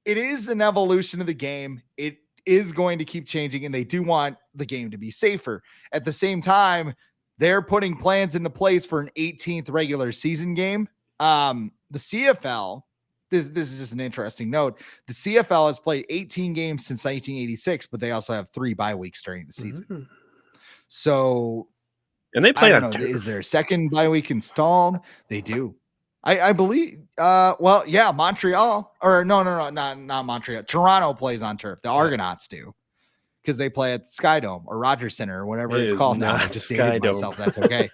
it is an evolution of the game. It is going to keep changing, and they do want the game to be safer. At the same time, they're putting plans into place for an 18th regular season game. The CFL, this is just an interesting note. The CFL has played 18 games since 1986, but they also have 3 bye weeks during the season. So, and they play on turf. Is there a second bye week installed? They do. I believe. Well, yeah, Montreal or no, not Montreal. Toronto plays on turf. The Argonauts do because they play at Sky Dome or Rogers Center or whatever It it's is called now. I not just Sky dated Dome. myself. That's okay.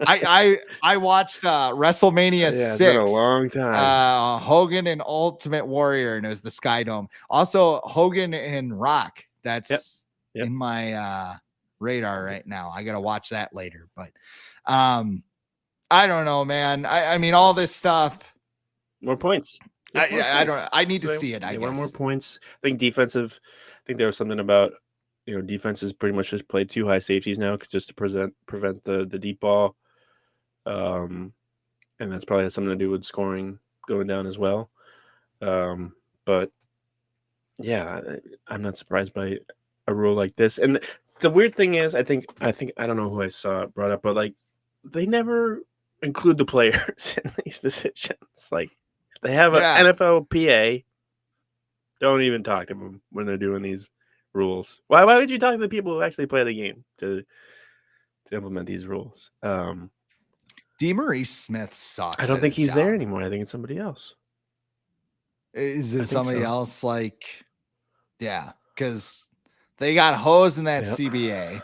I watched WrestleMania Yeah, 6. it's been a long time. Hogan and Ultimate Warrior, and it was the Sky Dome. Also, Hogan and Rock. That's Yep. in my radar right now. I gotta watch that later. But I don't know, man. I mean, all this stuff. More points. I don't. I need to see it. I They guess. want more points. I think defensive. I think there was something about defenses pretty much just play too high safeties now just to prevent the deep ball. And that's probably has something to do with scoring going down as well. But yeah, I'm not surprised by a rule like this. And the weird thing is, I think I don't know who I saw it brought up, but like they never include the players in these decisions. Like they have an NFL PA. Don't even talk to them when they're doing these rules. Why would you talk to the people who actually play the game to implement these rules? DeMaurice Smith sucks. I don't think he's there anymore. I think it's somebody else. Is it somebody else? Like, yeah, because they got hosed in that CBA,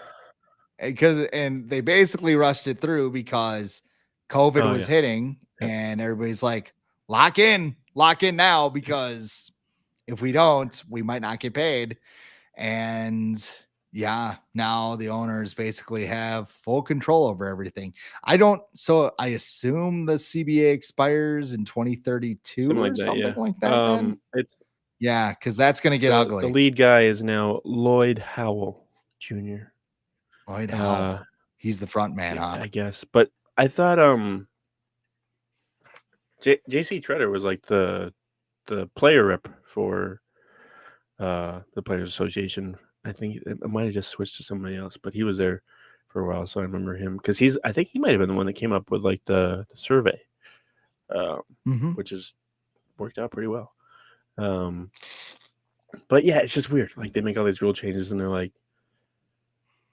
and they basically rushed it through because COVID was hitting, and everybody's like, lock in now, because if we don't, we might not get paid. And yeah, now the owners basically have full control over everything. I assume the CBA expires in 2032 or something like that. Because that's going to get ugly. The lead guy is now Lloyd Howell Jr. Lloyd Howell. He's the front man, huh? I guess. But I thought JC Treader was like the player rep for the Players Association. I think it might have just switched to somebody else, but he was there for a while, so I remember him because I think he might have been the one that came up with like the survey, which has worked out pretty well. But yeah, it's just weird. Like they make all these rule changes, and they're like,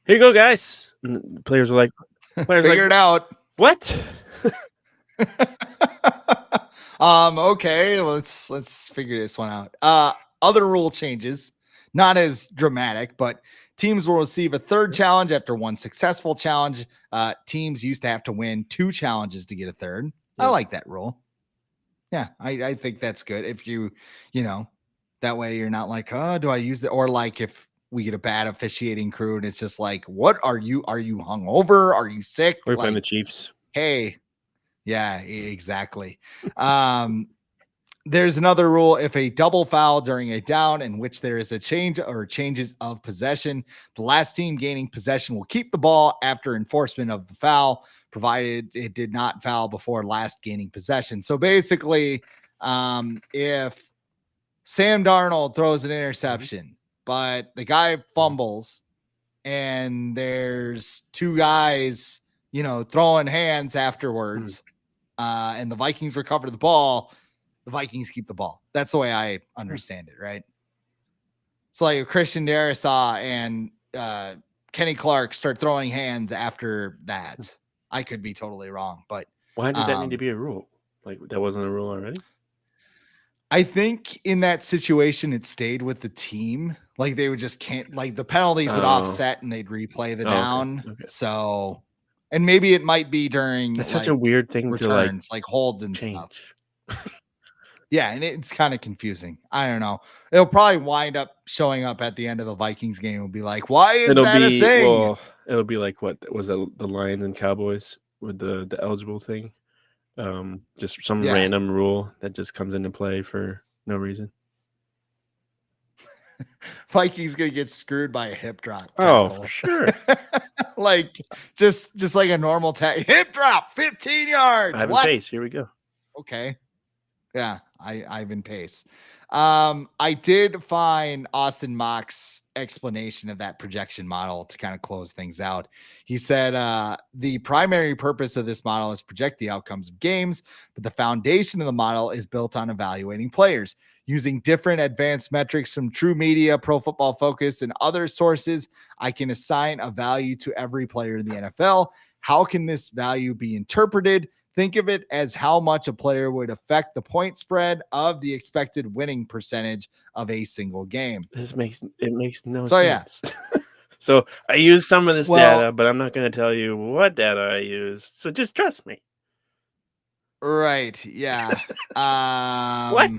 "Here you go, guys." And the players are like, "Figure it out." What? Okay, let's figure this one out. Other rule changes, not as dramatic, but teams will receive a third challenge after one successful challenge. Teams used to have to win 2 challenges to get a third. Yeah. I like that rule. Yeah, I think that's good. If you that way you're not like, oh, do I use it? Or like if we get a bad officiating crew and it's just like, what are you hungover? Are you sick? We're playing the Chiefs. Hey, yeah, exactly. There's another rule. If a double foul during a down in which there is a change or changes of possession, the last team gaining possession will keep the ball after enforcement of the foul, provided it did not foul before last gaining possession. So basically, if Sam Darnold throws an interception, but the guy fumbles and there's 2 guys, throwing hands afterwards, and the Vikings recover the ball, the Vikings keep the ball. That's the way I understand it, right? So like Christian Darrisaw and Kenny Clark start throwing hands after that. I could be totally wrong, but why did that need to be a rule? Like that wasn't a rule already? I think in that situation it stayed with the team. Like they would just can't, like the penalties would offset and they'd replay the down. Okay. So, and maybe it might be during that's such a weird thing returns, to like holds and change. Stuff. Yeah, and it's kind of confusing. I don't know. It'll probably wind up showing up at the end of the Vikings game. It'll be like, why is that a thing? Well, it'll be like what was that, the Lions and Cowboys with the eligible thing? Just some random rule that just comes into play for no reason. Vikings gonna get screwed by a hip drop tackle. Oh, for sure. Like just like a normal hip drop, 15 yards. Ivan Pace, here we go. Okay. Yeah, Ivan Pace. I did find Austin Mock's explanation of that projection model to kind of close things out. He said the primary purpose of this model is project the outcomes of games, but the foundation of the model is built on evaluating players. Using different advanced metrics from True Media, Pro Football Focus, and other sources, I can assign a value to every player in the NFL. How can this value be interpreted? Think of it as how much a player would affect the point spread of the expected winning percentage of a single game. It makes no So, yeah. sense. So I use some of this Well, data, but I'm not going to tell you what data I use. So just trust me. right. Yeah. What?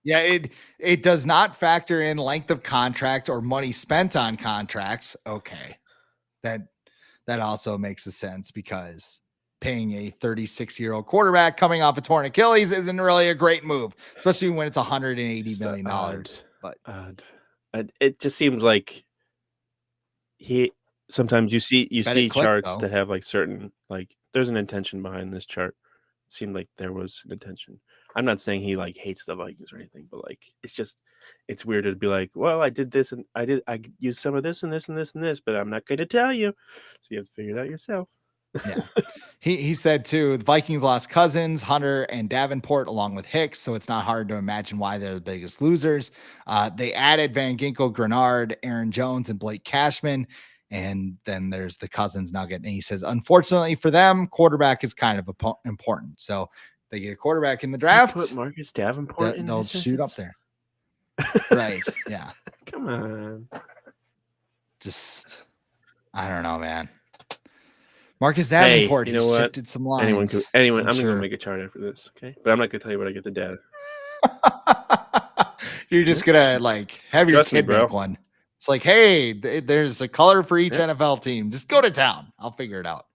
Yeah, it does not factor in length of contract or money spent on contracts. Okay. That also makes a sense because paying a 36-year-old quarterback coming off a torn Achilles isn't really a great move, especially when it's $180 million. But odd. It just seems like sometimes you bet it see clicked, charts though. that have like certain, like there's an intention behind this chart. It seemed like there was an intention. I'm not saying he like hates the Vikings or anything, but like it's weird to be like, well, I did this and I used some of this and this and this and this, but I'm not going to tell you. So you have to figure it out yourself. Yeah. He said too, the Vikings lost Cousins, Hunter, and Davenport along with Hicks, so it's not hard to imagine why they're the biggest losers. They added Van Ginkel, Grenard, Aaron Jones, and Blake Cashman, and then there's the Cousins nugget. And he says, unfortunately for them, quarterback is kind of important. So if they get a quarterback in the draft, put Marcus Davenport in they'll this shoot up sentence? there. Right. Yeah. Come on. Just, I don't know, man. Marcus Davenport, Hey, you know what? shifted some lines. I'm gonna make a chart after this, okay? But I'm not gonna tell you what I get the data. You're just gonna like have your Trust me, kid bro. make one. It's like, hey, there's a color for each Yep. NFL team. Just go to town. I'll figure it out.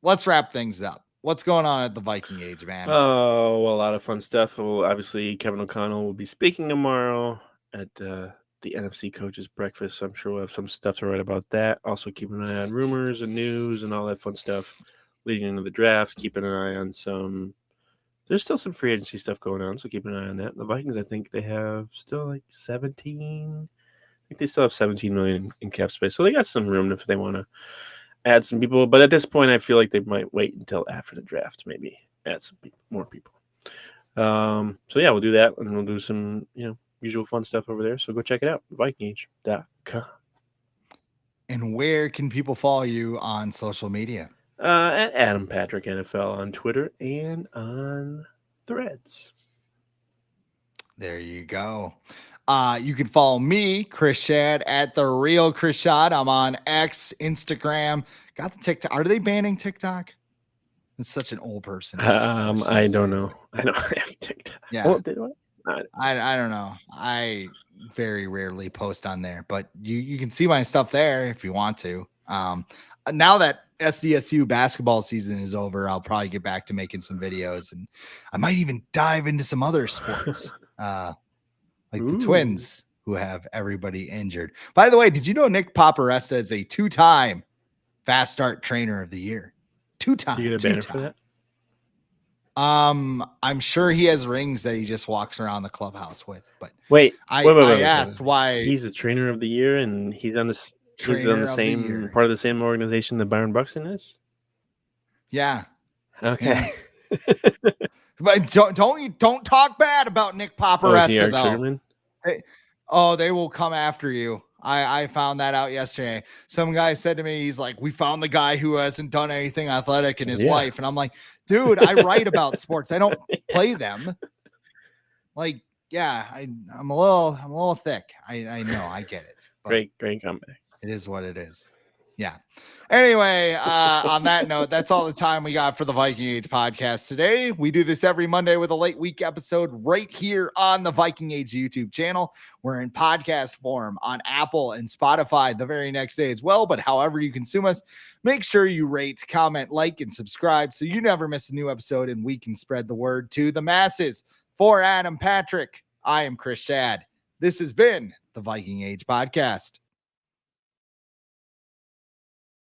Let's wrap things up. What's going on at the Viking Age, man? Oh, well, a lot of fun stuff. Well, obviously, Kevin O'Connell will be speaking tomorrow at the NFC Coaches Breakfast. So I'm sure we'll have some stuff to write about that. Also, keep an eye on rumors and news and all that fun stuff leading into the draft. Keeping an eye on there's still some free agency stuff going on, so keep an eye on that. The Vikings, I think they have still like 17. I think they still have 17 million in cap space, so they got some room if they want to add some people. But at this point, I feel like they might wait until after the draft, maybe add some more people. So yeah, we'll do that, and we'll do some usual fun stuff over there. So go check it out, VikingAge.com. And where can people follow you on social media? At Adam Patrick NFL on Twitter and on Threads. There you go. You can follow me, Chris Schad, at the real Chris Schad. I'm on X, Instagram. Got the TikTok. Are they banning TikTok? It's such an old person. I don't know. I don't have TikTok. Yeah. Oh, I don't know. I very rarely post on there, but you can see my stuff there if you want to. Now that SDSU basketball season is over, I'll probably get back to making some videos, and I might even dive into some other sports, like the Twins, who have everybody injured. By the way, did you know Nick Paparesta is a 2-time fast start trainer of the year? 2-time. You get a banner for that? I'm sure he has rings that he just walks around the clubhouse with. But wait, I asked why he's a trainer of the year and he's on this. He's on the same part of the same organization that Byron Buxton is. Yeah. Okay. Yeah. But don't talk bad about Nick Paparesta, though. They will come after you. I found that out yesterday. Some guy said to me, he's like, we found the guy who hasn't done anything athletic in his life. And I'm like, dude, I write about sports. I don't play them. Like, yeah, I'm a little thick. I know, I get it. Great comeback. It is what it is. Yeah. Anyway, on that note, that's all the time we got for the Viking Age podcast today. We do this every Monday with a late week episode right here on the Viking Age YouTube channel. We're in podcast form on Apple and Spotify the very next day as well. But however you consume us, make sure you rate, comment, like, and subscribe so you never miss a new episode and we can spread the word to the masses. For Adam Patrick, I am Chris Schad. This has been the Viking Age podcast.